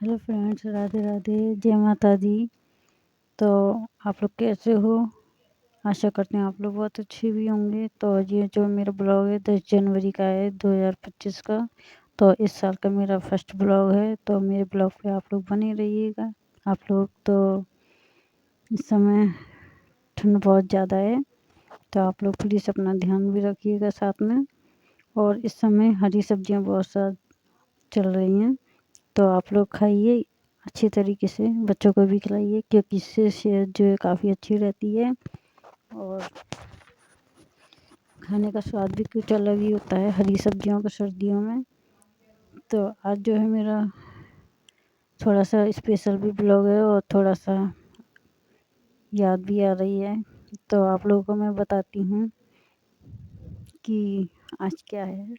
Hello friends, Radhe Radhe, जय माता दी। तो आप लोग कैसे हो? आशा करते हैं आप लोग बहुत अच्छे भी होंगे। तो ये जो मेरा ब्लॉग है 10 जनवरी का है 2025 का। तो इस साल का मेरा फर्स्ट ब्लॉग है। तो मेरे ब्लॉग पे आप लोग बने रहिएगा। आप लोग तो इस समय ठंड बहुत ज़्यादा है, तो आप लोग प्लीज़ अपना ध्यान भी रखिएगा साथ में। और इस समय हरी सब्जियां बहुत सा चल रही हैं, तो आप लोग खाइए अच्छी तरीके से, बच्चों को भी खिलाइए, क्योंकि इससे सेहत जो है काफ़ी अच्छी रहती है और खाने का स्वाद भी कुछ अलग ही होता है हरी सब्जियों का सर्दियों में। तो आज जो है मेरा थोड़ा सा स्पेशल भी ब्लॉग है और थोड़ा सा याद भी आ रही है। तो आप लोगों को मैं बताती हूँ कि आज क्या है।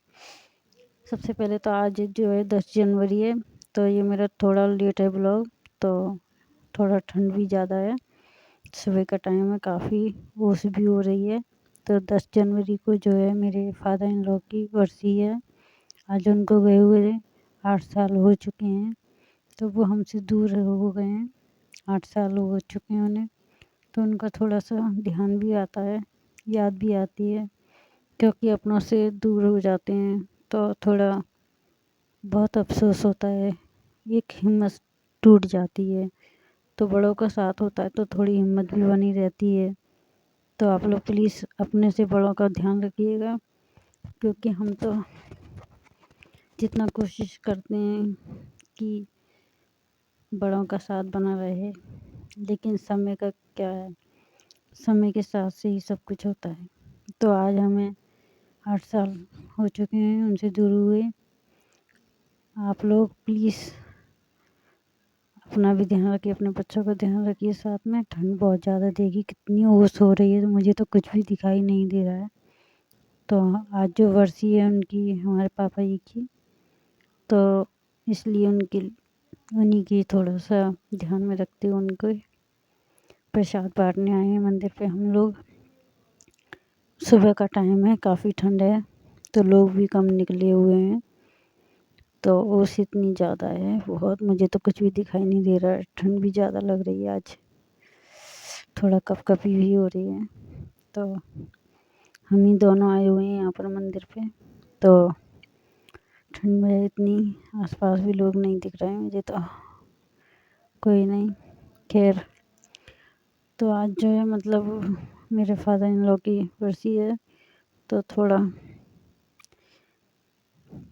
सबसे पहले तो आज जो है 10 जनवरी है, तो ये मेरा थोड़ा लेट है ब्लॉग। तो थोड़ा ठंड भी ज़्यादा है, सुबह का टाइम है, काफ़ी ओस भी हो रही है। तो 10 जनवरी को जो है मेरे फादर इन लॉ की बरसी है। आज उनको गए हुए 8 साल हो चुके हैं, तो वो हमसे दूर हो गए हैं। 8 साल हो चुके हैं उन्हें। तो उनका थोड़ा सा ध्यान भी आता है, याद भी आती है, क्योंकि अपनों से दूर हो जाते हैं तो थोड़ा बहुत अफसोस होता है, एक हिम्मत टूट जाती है। तो बड़ों का साथ होता है तो थोड़ी हिम्मत भी बनी रहती है। तो आप लोग प्लीज़ अपने से बड़ों का ध्यान रखिएगा, क्योंकि हम तो जितना कोशिश करते हैं कि बड़ों का साथ बना रहे, लेकिन समय का क्या है, समय के साथ से ही सब कुछ होता है। तो आज हमें 8 साल हो चुके हैं उनसे दूर हुए। आप लोग प्लीज़ अपना भी ध्यान रखिए, अपने बच्चों का ध्यान रखिए साथ में। ठंड बहुत ज़्यादा देखिए कितनी ओस हो रही है, तो मुझे तो कुछ भी दिखाई नहीं दे रहा है। तो आज जो बरसी है उनकी, हमारे पापा जी की, तो इसलिए उन्हीं की थोड़ा सा ध्यान में रखते हुए उनको प्रसाद बांटने आए हैं मंदिर पे हम लोग। सुबह का टाइम है, काफ़ी ठंड है, तो लोग भी कम निकले हुए हैं। तो ओस इतनी ज़्यादा है बहुत, मुझे तो कुछ भी दिखाई नहीं दे रहा है। ठंड भी ज़्यादा लग रही है आज, थोड़ा कपकपी भी हो रही है। तो हम ही दोनों आए हुए हैं यहाँ पर मंदिर पे। तो ठंड में इतनी आसपास भी लोग नहीं दिख रहे हैं मुझे, तो कोई नहीं, खैर। तो आज जो है मतलब मेरे फादर इन लॉ की बरसी है, तो थोड़ा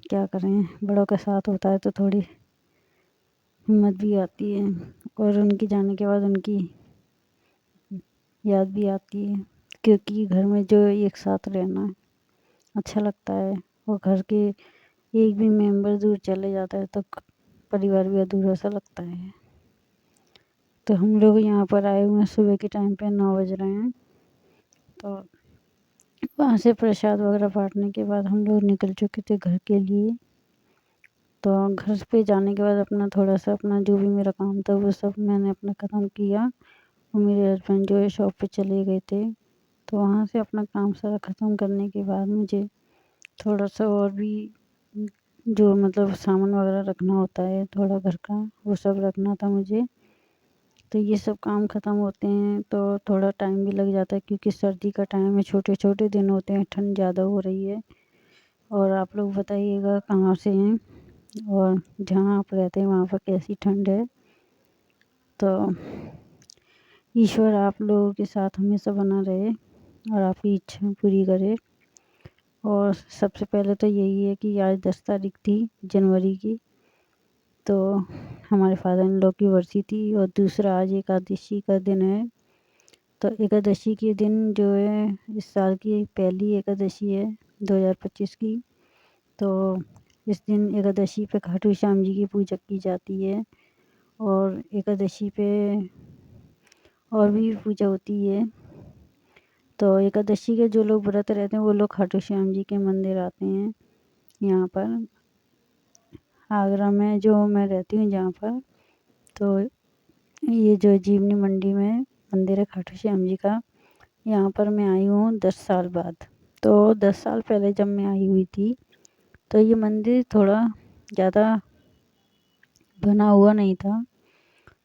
क्या करें, बड़ों के साथ होता है तो थोड़ी हिम्मत भी आती है। और उनके जाने के बाद उनकी याद भी आती है, क्योंकि घर में जो एक साथ रहना अच्छा लगता है। और घर के एक भी मेंबर दूर चले जाता है तो परिवार भी अधूरा सा लगता है। तो हम लोग यहाँ पर आए हुए हैं, सुबह के टाइम पे 9 बज रहे हैं। तो वहाँ से प्रसाद वगैरह बांटने के बाद हम लोग निकल चुके थे घर के लिए। तो घर पे जाने के बाद अपना थोड़ा सा अपना जो भी मेरा काम था वो सब मैंने अपना ख़त्म किया। और मेरे हस्बैंड जो है शॉप पे चले गए थे। तो वहाँ से अपना काम सारा ख़त्म करने के बाद मुझे थोड़ा सा और भी जो मतलब सामान वगैरह रखना होता है थोड़ा घर का, वो सब रखना था मुझे। तो ये सब काम ख़त्म होते हैं तो थोड़ा टाइम भी लग जाता है, क्योंकि सर्दी का टाइम है, छोटे छोटे दिन होते हैं, ठंड ज़्यादा हो रही है। और आप लोग बताइएगा कहाँ से हैं और जहाँ आप रहते हैं वहाँ पर कैसी ठंड है। तो ईश्वर आप लोगों के साथ हमेशा बना रहे और आपकी इच्छा पूरी करे। और सबसे पहले तो यही है कि आज 10 तारीख थी जनवरी की, तो हमारे फादर इन लॉ की बरसी थी। और दूसरा आज एकादशी का दिन है। तो एकादशी के दिन जो है इस साल की पहली एकादशी है 2025 की। तो इस दिन एकादशी पे खाटू श्याम जी की पूजा की जाती है। और एकादशी पे और भी पूजा होती है। तो एकादशी के जो लोग व्रत रहते हैं वो लोग खाटू श्याम जी के मंदिर आते हैं। यहाँ पर आगरा में जो मैं रहती हूँ जहाँ पर, तो ये जो जीवनी मंडी में मंदिर है खाटू श्याम जी का, यहाँ पर मैं आई हूँ 10 साल बाद। तो 10 साल पहले जब मैं आई हुई थी तो ये मंदिर थोड़ा ज़्यादा बना हुआ नहीं था।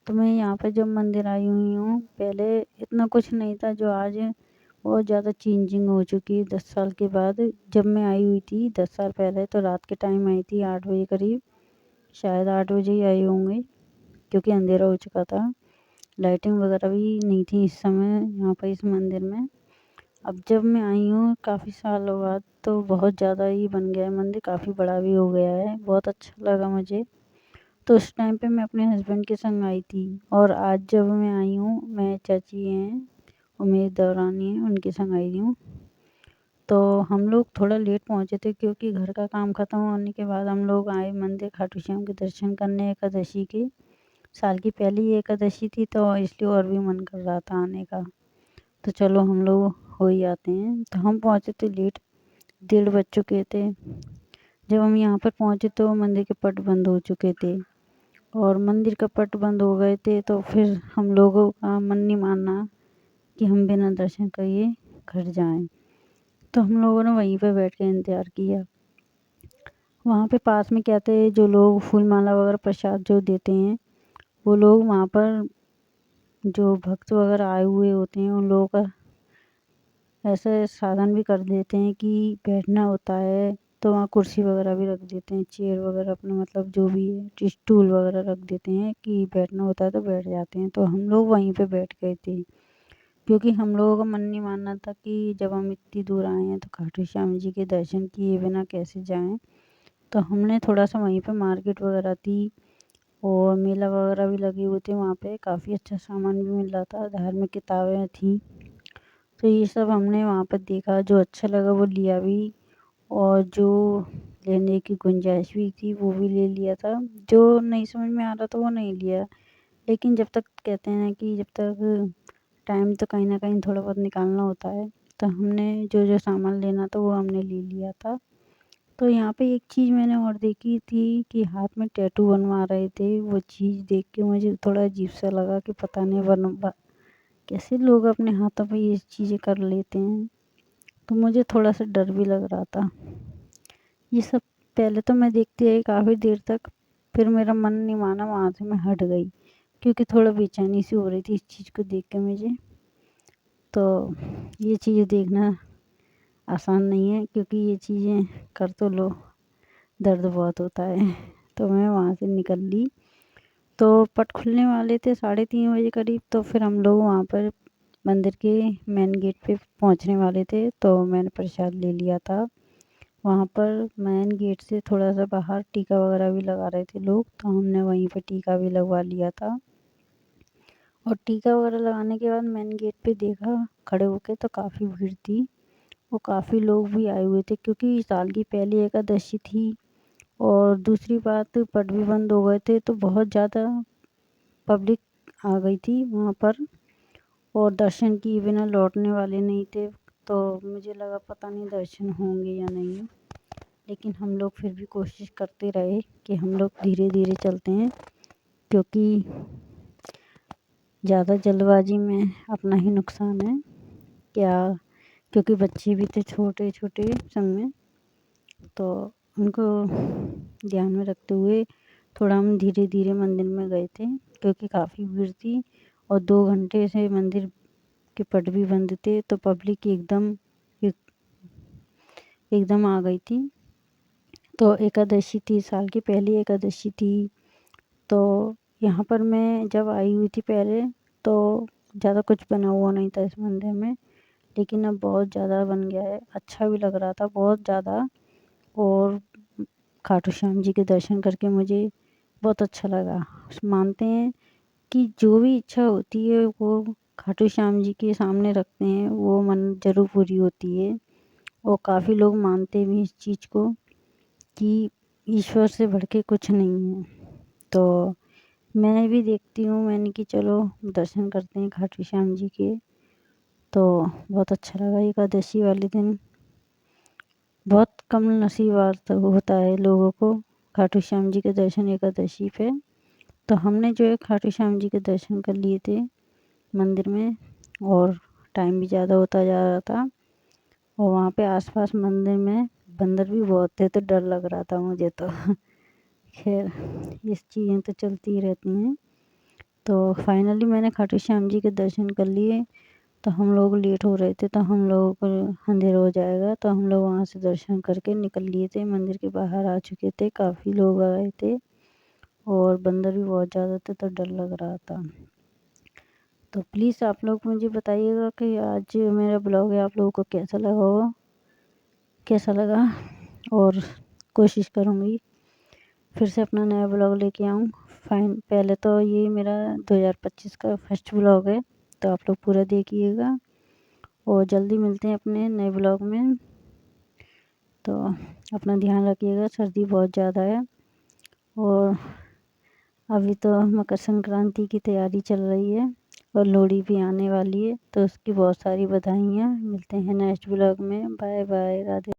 तो मैं यहाँ पे जब मंदिर आई हुई हूँ, पहले इतना कुछ नहीं था जो आज बहुत ज़्यादा चेंजिंग हो चुकी है 10 साल के बाद। जब मैं आई हुई थी 10 साल पहले तो रात के टाइम आई थी 8 बजे करीब, शायद 8 बजे ही आई होंगी क्योंकि अंधेरा हो चुका था। लाइटिंग वगैरह भी नहीं थी इस समय यहाँ पर इस मंदिर में। अब जब मैं आई हूँ काफ़ी सालों बाद तो बहुत ज़्यादा ही बन गया है मंदिर, काफ़ी बड़ा भी हो गया है, बहुत अच्छा लगा मुझे। तो उस टाइम पे मैं अपने हस्बैंड के संग आई थी और आज जब मैं आई हूँ, मैं चाची हैं और मेरी देवरानी है उनके संग आई हूँ। तो हम लोग थोड़ा लेट पहुँचे थे क्योंकि घर का काम ख़त्म होने के बाद हम लोग आए मंदिर खाटू श्याम के दर्शन करने एकादशी के। साल की पहली एकादशी थी तो इसलिए और भी मन कर रहा था आने का। तो चलो हम लोग हो ही आते हैं। तो हम पहुँचे थे लेट, 1:30 बज चुके थे। जब हम यहाँ पर पहुँचे तो मंदिर के पट बंद हो चुके थे और मंदिर का पट बंद हो गए थे तो फिर हम लोगों का मन नहीं माना कि हम बिना दर्शन किए घर जाएं। तो हम लोगों ने वहीं पे बैठ के इंतज़ार किया। वहाँ पे पास में कहते हैं जो लोग फूल माला वगैरह प्रसाद जो देते हैं, वो लोग वहाँ पर जो भक्त वगैरह आए हुए होते हैं उन लोगों का ऐसे साधन भी कर देते हैं कि बैठना होता है तो वहाँ कुर्सी वगैरह भी रख देते हैं, चेयर वगैरह अपना मतलब जो भी है स्टूल वगैरह रख देते हैं कि बैठना होता है तो बैठ जाते हैं। तो हम लोग वहीं पे बैठ गए थे क्योंकि हम लोगों का मन नहीं मानना था कि जब हम इतनी दूर आए हैं तो खाटू श्याम जी के दर्शन किए बिना कैसे जाएं। तो हमने थोड़ा सा वहीं पे मार्केट वगैरह थी और मेला वगैरह भी लगे हुए थे वहाँ पे, काफ़ी अच्छा सामान भी मिल रहा था, धार्मिक किताबें थी। तो ये सब हमने वहाँ पर देखा, जो अच्छा लगा वो लिया भी और जो लेने की गुंजाइश भी थी वो भी ले लिया था। जो नहीं समझ में आ रहा था वो नहीं लिया। लेकिन जब तक कहते हैं कि जब तक टाइम तो कहीं न कहीं थोड़ा बहुत निकालना होता है, तो हमने जो सामान लेना था वो हमने ले लिया था। तो यहाँ पे एक चीज़ मैंने और देखी थी कि हाथ में टैटू बनवा रहे थे, वो चीज़ देख के मुझे थोड़ा अजीब-सा लगा कि पता नहीं कैसे लोग अपने हाथों पे ये चीज़ें कर लेते हैं। तो मुझे थोड़ा-सा डर भी लग रहा था। ये सब पहले तो मैं देखती रही काफ़ी देर तक, फिर मेरा मन नहीं माना, वहाँ से मैं हट गई क्योंकि थोड़ा बेचैनी सी हो रही थी इस चीज़ को देख के मुझे। तो ये चीज़ें देखना आसान नहीं है क्योंकि ये चीज़ें कर तो लो, दर्द बहुत होता है। तो मैं वहाँ से निकल ली। तो पट खुलने वाले थे 3:30 बजे करीब, तो फिर हम लोग वहाँ पर मंदिर के मेन गेट पे पहुँचने वाले थे तो मैंने प्रसाद ले लिया था। वहाँ पर मेन गेट से थोड़ा-सा बाहर टीका वगैरह भी लगा रहे थे लोग, तो हमने वहीं पे टीका भी लगवा लिया था। और टीका वगैरह लगाने के बाद मेन गेट पे देखा खड़े होके तो काफ़ी भीड़ थी और काफ़ी लोग भी आए हुए थे क्योंकि साल की पहली एकादशी थी और दूसरी बात पट भी बंद हो गए थे तो बहुत ज़्यादा पब्लिक आ गई थी वहाँ पर और दर्शन किए बिना लौटने वाले नहीं थे। तो मुझे लगा पता नहीं दर्शन होंगे या नहीं, लेकिन हम लोग फिर भी कोशिश करते रहे कि हम लोग धीरे-धीरे चलते हैं क्योंकि ज़्यादा जल्दबाजी में अपना ही नुकसान है। क्या क्योंकि बच्चे भी थे छोटे-छोटे संग में, तो उनको ध्यान में रखते हुए थोड़ा हम धीरे-धीरे मंदिर में गए थे क्योंकि काफ़ी भीड़ थी और 2 घंटे से मंदिर के पट भी बंद थे तो पब्लिक एक एकदम आ गई थी। तो एकादशी थी, साल की पहली एकादशी थी। तो यहाँ पर मैं जब आई हुई थी पहले तो ज़्यादा कुछ बना हुआ नहीं था इस मंदिर में, लेकिन अब बहुत ज़्यादा बन गया है, अच्छा भी लग रहा था बहुत ज़्यादा। और खाटू श्याम जी के दर्शन करके मुझे बहुत अच्छा लगा। मानते हैं कि जो भी इच्छा होती है वो खाटू श्याम जी के सामने रखते हैं, वो मन ज़रूर पूरी होती है और काफ़ी लोग मानते भी इस चीज़ को कि ईश्वर से बढ़ के कुछ नहीं है। तो मैं भी देखती हूँ, मैंने कि चलो दर्शन करते हैं खाटू श्याम जी के। तो बहुत अच्छा लगा एकादशी वाले दिन। बहुत कम नसीब होता है लोगों को खाटू श्याम जी के दर्शन एकादशी पे। तो हमने जो है खाटू श्याम जी के दर्शन कर लिए थे मंदिर में और टाइम भी ज़्यादा होता जा रहा था और वहाँ पे आसपास मंदिर में बंदर भी बहुत थे तो डर लग रहा था मुझे तो खैर ये चीज़ें तो चलती ही रहती हैं। तो फाइनली मैंने खाटू श्याम जी के दर्शन कर लिए। तो हम लोग लेट हो रहे थे, तो हम लोगों को अंधेरा हो जाएगा, तो हम लोग वहाँ से दर्शन करके निकल लिए थे। मंदिर के बाहर आ चुके थे, काफ़ी लोग आए थे और बंदर भी बहुत ज़्यादा थे, तो डर लग रहा था। तो प्लीज़ आप लोग मुझे बताइएगा कि आज मेरा ब्लॉग है आप लोगों को कैसा लगा होगा, कैसा लगा, और कोशिश करूँगी फिर से अपना नया ब्लॉग लेके आऊँ। पहले तो ये मेरा 2025 का फर्स्ट ब्लॉग है, तो आप लोग पूरा देखिएगा और जल्दी मिलते हैं अपने नए ब्लॉग में। तो अपना ध्यान रखिएगा, सर्दी बहुत ज़्यादा है और अभी तो मकर संक्रांति की तैयारी चल रही है और लोहड़ी भी आने वाली है, तो उसकी बहुत सारी बधाइयाँ। मिलते हैं नेक्स्ट ब्लॉग में। Bye bye, Radhe.